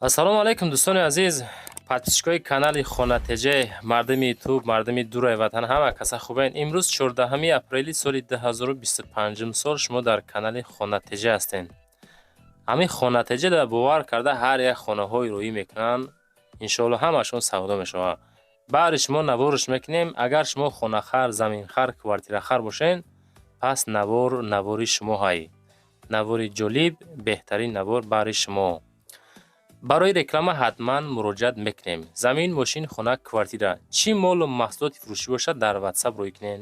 ассалому алайкум дӯстони азиз, подписчикои канали Хонатеҷа, мардами ютуб, мардами дураи ватан, ҳама каса хубен. Имрӯз 14 апрели соли 2025 сол шумо дар канали Хонатеҷа ҳастед. ҳамин Хонатеҷа дар бовар карда ҳар як хонаҳои рӯӣ мекунанд, иншоалло ҳамашон савдо мешавад. баъди шумо наворш мекунем. агар шумо хонахар, заминхар, квартирахар бошед, пас навори шумо ҳай. навори ҷолиб, беҳтарин навор баъри шумо. барои реклама ҳатман муроҷиат мекунем. замин, мошин, хона, квартира, чӣ молу маҳсулоти фурӯшӣ бошад, дар ватсап рӯй кунед.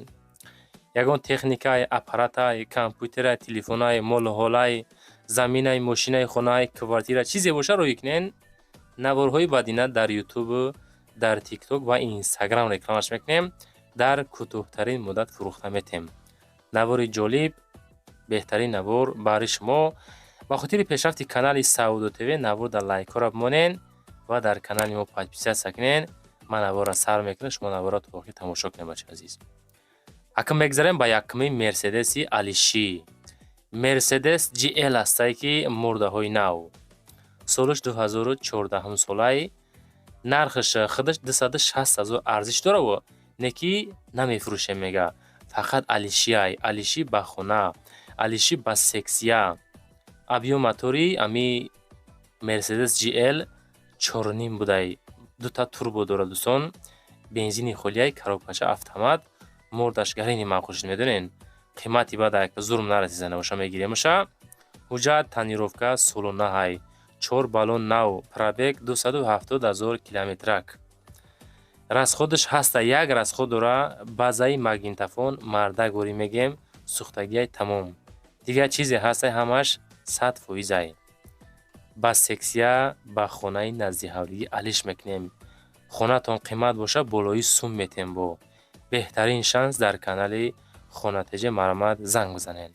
ягон техникаи, аппаратаи, компютераи, телефонаи, молу ҳолаи, заминаи, мошинаи, хонаи, квартира, чизе бошад рӯй кунед. наворҳои бадина дар ютуб, дар тикток ва инстаграм рекламаш мекунем. дар кӯтоҳтарин муддат фурӯхта метем. навори ҷолиб, беҳтарин навор баъри шумо. ба хотири пешрафти канали Саудо ТВ навор дар лайкҳоро бимонед ва дар канали мо подписатсия кунед. ман наворро сар мекунам, шумо наворро то охир тамошо кунед бачаи азиз. акам мегзарем ба якуми Мерседеси Алиши. Мерседес GL астае ки мурдаҳои нав. солиш 2014 солаи. нархаш худаш 260,000 арзиш дора ва не ки намефурӯшем мега. фақат Алиши ай. Алиши ба хона, Алиши ба сексия. объем мотори ами Mercedes GL 4.5 будай. дута турбо дорад дӯстон. бензини холияй, коробкаша автомат. мордаш гарини махушин медонен. қимати бадай зурм нарасида навоша мегиремаша. ҳуҷҷат танировка солона ҳай. 4 баллон нав, пробег 270,000 километрак. расходаш ҳаста, як расход дора. базаи магнитофон мардагори мегем, сӯхтагияй тамом. дигар чизе ҳастай ҳамаш 100%. ба сексия, ба хонаи назди ҳавлигӣ алиш мекунем. хонатон қимат боша, болои сум метем бо. беҳтарин шанс дар канали Хонатеҷа маромад занг бизанед.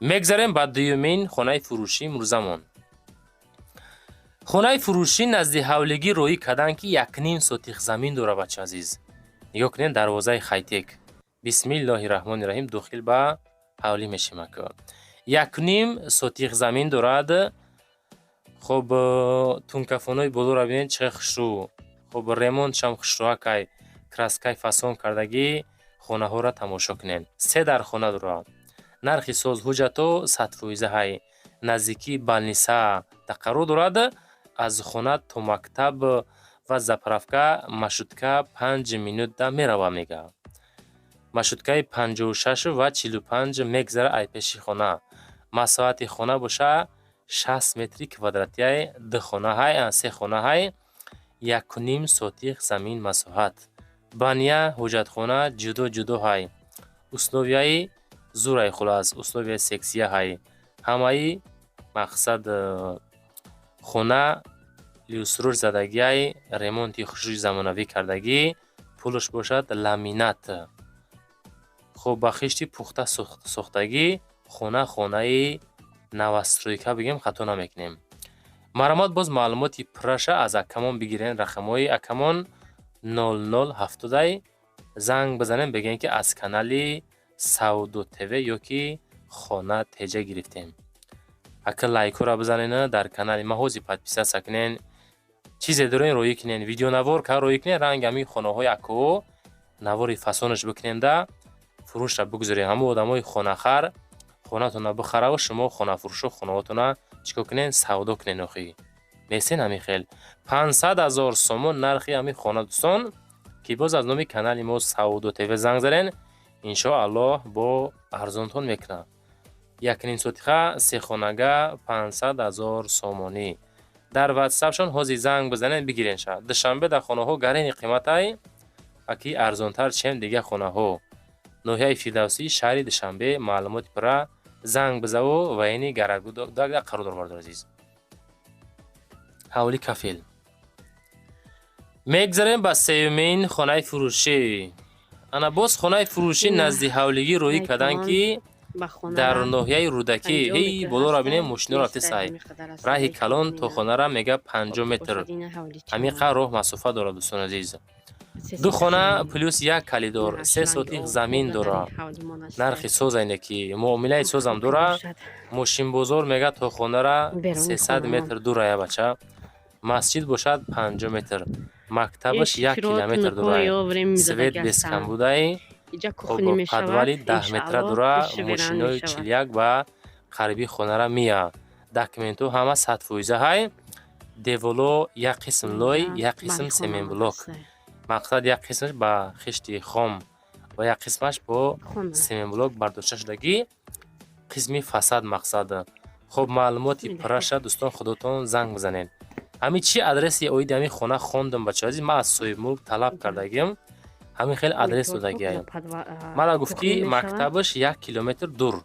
мегзарем ба дуюмин хонаи фурӯшӣ Мурзамон. хонаи фурӯшӣ назди ҳавлигӣ рӯӣ кардан ки 1.5 сотих замин дора бача азиз. нигоҳ кунед дарвозаи хайтек. бисмиллоҳи раҳмони раҳим дохил ба ҳавлӣ мешимак. 1.5 сотих замин дорад. хоб тункафонои болоро бинед чӣ хушрӯ. хоб ремонтшам хушрӯакай, краскай фасон кардагӣ хонаҳоро тамошо кунед. 3 дар хона дорад. нархи соз ҳуҷҷато 100% ҳай. наздикии балниса дақаро дорад. аз хона то мактаб ва заправка маршрутка 5 минута мерава мега. маршруткаи 56 ва 45 мегзара ай пеши хона. масоҳати хона боша 60 метри квадратияй. 2 хонаҳай, 3 хонаҳай. 1.5 сотих замин масоҳат. бания, ҳуҷҷатхона ҷудо ҳай. условияи зурай хулас, условияи сексия ҳай. ҳамаи мақсад хона люструш задагияй, ремонти хушрӯи замонавӣ кардагӣ, пулуш бошад ламинат. хоб ба хишти пухта сохтагӣ. хонаи новостройка бигем хато намекунем. маромад боз маълумоти пурраша аз акамон бигирен. рақамҳои акамон 0070 занг бизанем бигем ки аз канали Саудо ТВ ё ки Хонатеҷа гирифтем. ака лайкҳоро бизанен, дар канали ма ҳозир подписатсия кунен. чизе дорен рӯӣ кунен. видеонавор ка рӯӣ кунен. ранги ҳамин хонаҳои акао навори фасонаш бикуненда фурӯшра бигузорем. ҳамон одамои хонахар хонатона бихарава, шумо хонафурӯшо хонаҳотона чикор кунен, савдо кунен. охи месен ҳамин хел 500,000 сомон нархи ҳамин хона дӯстон, ки боз аз номи канали мо Саудо ТВ занг зарен. иншоаллоҳ бо арзонтон мекунам. 1.5 сотиха 3 хонага 500,000 сомонӣ. дар ватсапшон ҳозир занг бизанен бигиренша. душанбе дар хонаҳо гарини қиматай, аки арзонтар чем дига хонаҳо. ноҳияи Фирдавсӣ, шаҳри Душанбе. маълумоти пурра занг бизаво ва яъни гарагуда қарордор бардор азиз. ҳавли кафел. мегзарем ба сеюмин хонаи фурӯшӣ. ана боз хонаи фурӯшӣ назди ҳавлигӣ рӯӣ кардан ки дар ноҳияи Рӯдакӣ. ҳей болоро бинем, мошинаро рафти сай. раҳи калон то хонара мега 50 метр. ҳамин қадр роҳ масофа дорад дӯстон азиз. 2 хона плюс 1 калидор. 3 сотих замин дора. нархи соз айне ки муомилаи созам дора. мошинбозор мега то хонара 300 метр дурая бача. масҷид бошад 50 метр, мактабаш 1 Шифирот километр дура, нукоё време мизада свет без гастан. камбудаи Иҷа об кухни мешавад, подвали 10 метра иншаллоҳ, дура, иши веран мошинои мешавад. чилияк ба қариби хонара мия. Документу ҳама 100% ҳай. Деволо як қисм лой, як қисм семен блок. Мақсад як қисмаш ба хишти хом ва як қисмаш бо семен блок бардошта шудагӣ, қисми фасад мақсад. хуб, маълумоти пураша дӯстон худотон занг бизанед. ҳамин чи адреси оиди ҳамин хона хондам бача азиз, ман аз соҳибмулк талаб кардагим, ҳамин хеле адрес додагия. мана гуфт ки мактабаш 1 километр дур,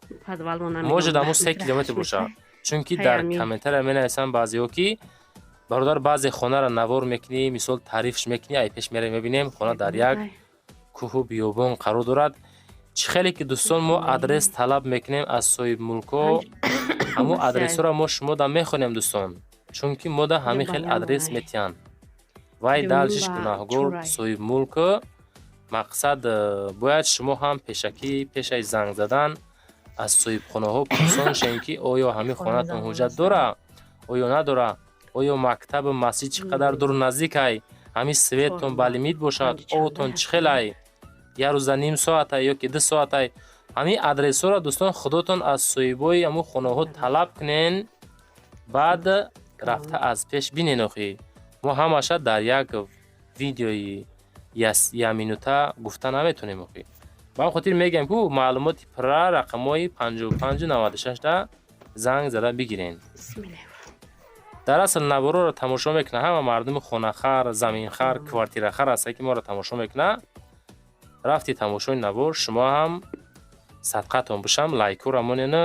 може дамо 3 километр боша. чунки дар комментария менависанд баъзеҳо ки бародар баъзе хонара навор мекунӣ, мисол таърифш мекунӣ, ай пеш меравем мебинем хона дар як кӯҳу биёбон қарор дорад. чӣ хеле ки дӯстон мо адрес талаб мекунем аз соҳибмулкҳо, ҳамун адресҳоро мо шумода мехонем дӯстон, чунки мода ҳамин хел адрес метиҳанд. вай далшиш гунаҳгор соҳибмулк. мақсад бояд шумо ҳам пешакӣ пешаи занг задан аз соҳибхонаҳо пурсон шавем ки оё ҳамин хонатон ҳуҷҷат дора, оё надора, оё мактабу масҷид чӣ қадар дур наздикай, ҳамин светтон ба лимит бошад, обтон чӣ хелай, як рӯза ним соатай ёки 2 соатай. ҳамин адресҳоро дӯстон худотон аз соҳибои ҳамун хонаҳо талаб кунен, баъд рафта аз пеш бинен. охи мо ҳамаша дар як видеои 1 минута гуфта наметонем. охи ба ҳамин хотир мегӯям ки маълумоти пурра рақамҳои 5596-да занг зада бигирен. дар асл навороро тамошо мекунад ҳама мардуми хонахар, заминхар, квартирахар ҳастае ки моро тамошо мекунад. рафти тамошои навор шумо ҳам садқатон бошам, лайкура монена,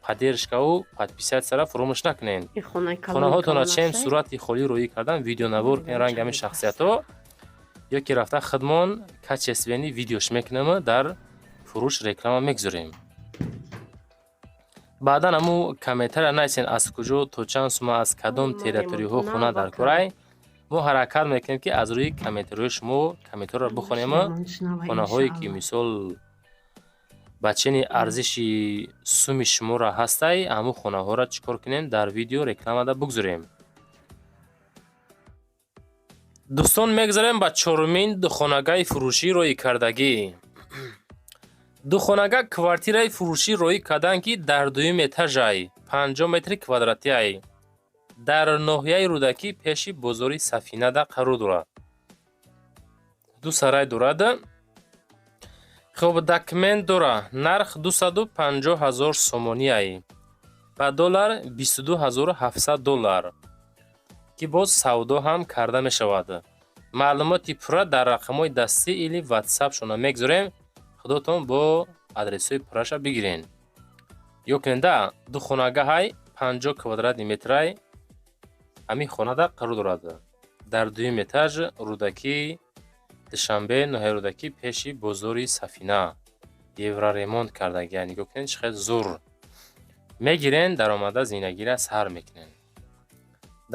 поддержкаву подписатсияро фуромӯш накунен. хонаҳотонро чем сурати холӣ роӣ кардан, видеонавор кунен ранги ҳамин шахсиятҳо, ёки рафта хидмон качествени видеош мекунем, дар фурӯш реклама мегузорем. баъдан ҳамун комментария нависен аз куҷо то чанд сума аз кадом территорияҳо хона дар корай. мо ҳаракат мекунем ки аз рӯи комментариҳои шумо комментариро бихонем. хонаҳое ки мисол ба чини арзиши суми шуморо ҳастай, ҳамун хонаҳоро чикор кунем, дар видео рекламада бигузорем. дӯстон, мегзарем ба чорумин духонагаи фурӯшӣ роӣ кардагӣ. духонага квартираи фурӯшӣ роӣ кардан ки дар дуюм этажай, 50 метри квадратияй, дар ноҳияи рӯдакӣ пеши бозори Сафинада қарор дорад. 2 сарай дорад. хуб, документ дора. нарх 250,000 сомонияй, ба доллар 22,700 ки боз савдо ҳам карда мешавад. маълумоти пурра дар рақамҳои дастӣ или ватсапшона мегузорем. худотон бо адресҳои пурраша бигирен. ёкненда духонагаҳай 50 квадратни метрай ҳамин хонада қарор дорад. дар дуюм этаж, рӯдакӣ душанбе, ноҳияи рӯдакӣ пеши бозори Сафина. евроремонт кардагия. нигоҳ кунед чӣ хел зур. мегирен, даромада зиндагиро сар мекунен.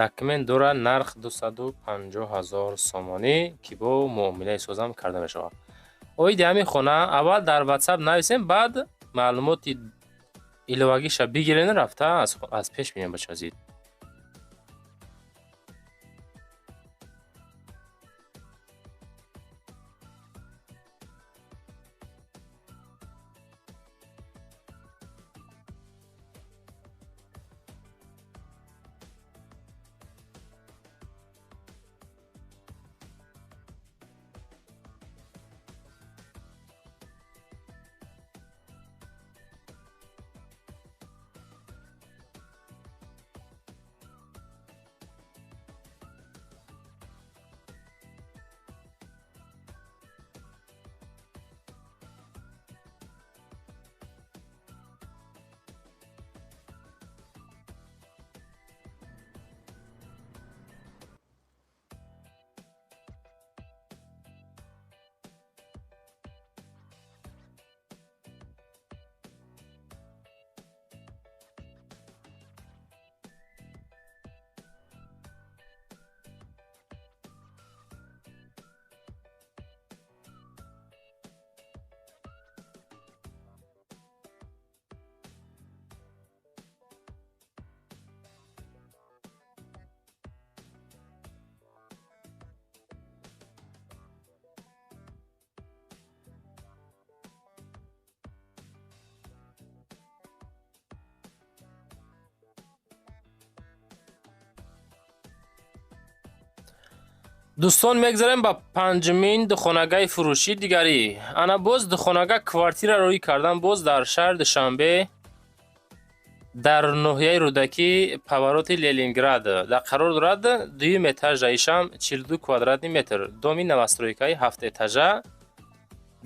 документ дора. нарх 250,000 сомонӣ ки бо муомилаи созам карда мешавад. оиди ҳамин хона аввал дар ватсап нависем, баъд маълумоти иловагиша бигирен, рафта аз пеш бинем бача азиз. دوستان میگذاریم با پنجمین دخانگاه فروشی دیگری. انا باز دخانگاه کوارتیر روی کردم باز در شهر دوشنبه در ناحیه رودکی پاورات لنینگراد در قرار دارد. دویم اتاژ ایشم 42 کوادرات متر، دومی نوسترویکای 7 اتاژه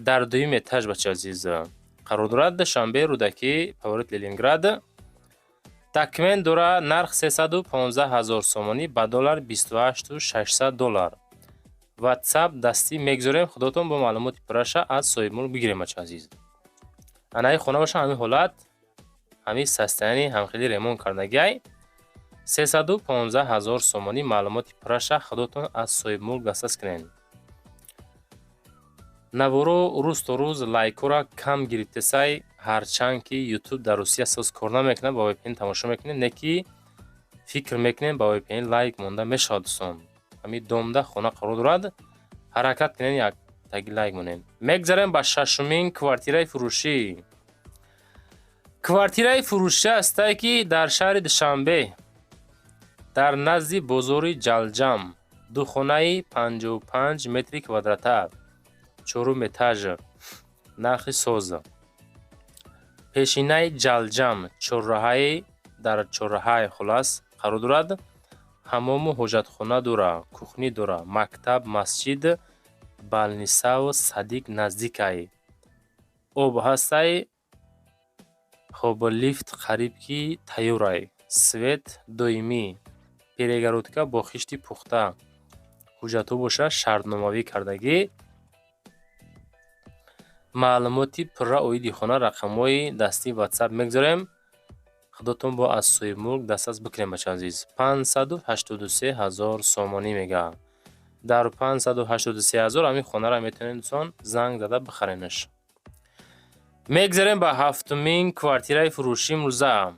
در دویم اتاژ بچه عزیز قرار دارد. دوشنبه رودکی پاورات لنینگراد. تکمن داره نرخ 315,000 سومانی با دلار 28,600 دلار. واتساپ دستی میگذاریم خودتون با معلومات پرشه از صاحب ملک بگیریم بچه عزیز. انای خونه باشه همین حالت همین سستانی هم خیلی ریمون کردگی 315,000 سومانی معلومات پرشه خودتون از صاحب ملک دسترس کنین. نوارو روز تو روز لایکورا کم گرفته سای هرچند که یوتیوب در روسیه ساز کار نمیکنه با ویپین تماشا میکنه نکی فکر میکنین با ویپین لایک مونده میشادسون همین دومده خونه قرار دارد حرکت کنین یک تگ لایک مونین. میگذاریم با ششمین کوارتیره فروشی. کوارتیره فروشی است که در شهر دوشنبه در نزد بازار جلجم دو خانه 55 متر کوادراته 4 اتاژ نرخ ساز پیشینه جلجم چهارراهی در چهارراهی خلاص قرار دارد. حمام و حاجتخانه داره، کухні داره، مکتب، مسجد، بالنیسه و صدیق نزدیک آب هسته. خب لیفت قریب کی تیار سویت دویمی پیرگرودکا با خشتی پخته حجتو باشه شرطنامه‌ای کردگی. معلوماتی پر اویدی خانه رقمای دستی واتساپ میگذاریم خودتون با از صاحب ملک دسترس بکنیم بچه عزیز. 583,000 سومانی میگه. در 583,000 همین خانه را میتونید دوستان زنگ زده بخرینش. میگذاریم با هفتمین کوارتیره فروشی امروزه.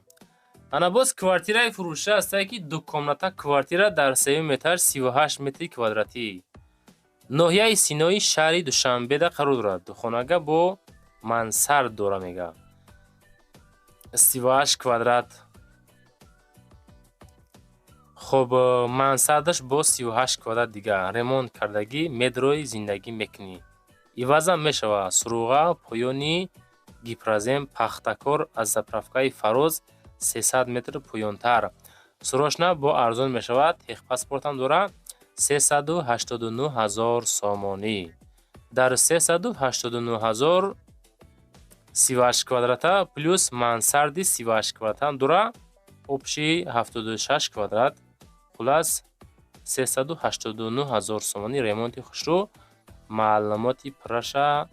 انا باز کوارتیره فروشی است که دو کامناته کوارتیره در 3 متر 38 متر کوادراتی ناحیه سینایی شهر دوشنبه در قرار دارد. خانگاه با مانسارد داره میگه 38 کوادرات. خب مانساردش با 38 کوادرات دیگه ریمونت کردگی مدروی زندگی میکنی. ایوازم میشوه سروغه پایانی گیپرازم پختکار از زپرافکای فروز 300 متر پایانتر. سروشنه با ارزان میشود. تیخ پاسپورت هم داره 389,000 سومانی. در 389,000 38 کوادراته پلوس مانساردی 38 کوادرات هم داره общий 76 کوادرات خلاص 389,000 سومانی ریمونتی خوشرو. معلوماتی پرشه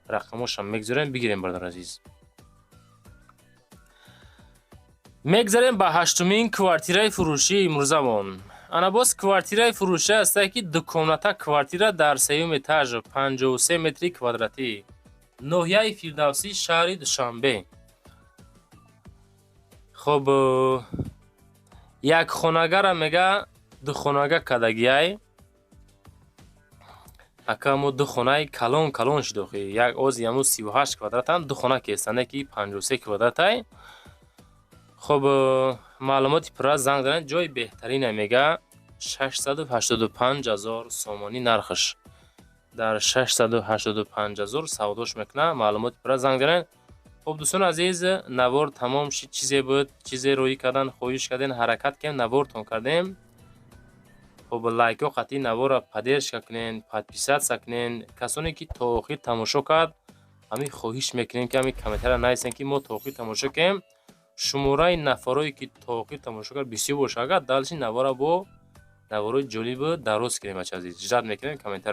رقمش هم میگذاریم بگیریم برادر عزیز. میگذاریم با هشتمین کوارتیره فروشی امروزمون. انا باز کوارتیره فروشی است که دو کامناته کوارتیره در 3 اتاژ 53 متر کوادراتی ناحیه فردوسی شهر دوشنبه. خب یک خانگاه را میگه دو خانگاه کدگیای اکامو دو خانه کلون شده یک اوز یمو 38 کوادرات هم دو خانه که استنه که 53 کوادرات. خب معلوماتی پر زنگ دارن جای بهترین میگه 685,000 سومانی نرخش در 685,000 سوداش میکنه. معلومات پر زنگ دارن. خب دوستان عزیز نوار تمام شد. چیزی بود چیزی روی کردن خواهش کردن حرکت کردن نوارتون کردیم. خب لایک و قطعی نوار را پدرش کنین پادپیسات سکنین. کسانی که تا آخر تماشا کرد همین خواهش میکنیم که همین کامنتر نایسن که ما تا آخر تماشا کنیم. شماره نفرایی که تا آخر تماشا کرد بسیار باشه. اگر دلش نوار با نوارای جالب درست کنیم بچه عزیز. اجازه میکنیم کامنتر